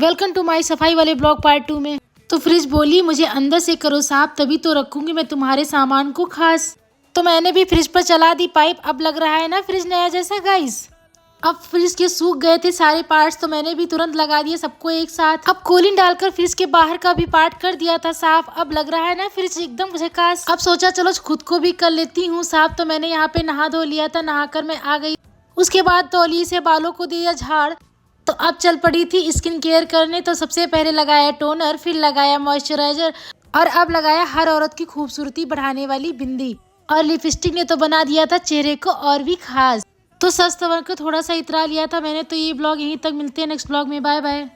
Welcome to my सफाई वाले blog part 2 में। तो फ्रिज बोली मुझे अंदर से करो साफ, तभी तो रखूंगी मैं तुम्हारे सामान को खास। तो मैंने भी फ्रिज पर चला दी पाइप। अब लग रहा है ना फ्रिज नया जैसा गाइस। अब फ्रिज के सूख गए थे सारे पार्ट्स, तो मैंने भी तुरंत लगा दिए सबको एक साथ। अब कोलिन डालकर फ्रिज के बाहर का भी पार्ट कर दिया था साफ। अब लग रहा है ना फ्रिज एकदम झकास। अब सोचा चलो खुद को भी कर लेती हूँ साफ। तो मैंने यहाँ पे नहा धो लिया था, नहाकर मैं आ गई। उसके बाद तौलिए से बालों को दिया झाड़। तो अब चल पड़ी थी स्किन केयर करने। तो सबसे पहले लगाया टोनर, फिर लगाया मॉइस्चराइजर, और अब लगाया हर औरत की खूबसूरती बढ़ाने वाली बिंदी। और लिपस्टिक ने तो बना दिया था चेहरे को और भी खास। तो सच संवर को थोड़ा सा इतरा लिया था मैंने। तो ये ब्लॉग यहीं तक, मिलते हैं नेक्स्ट ब्लॉग में। Bye bye.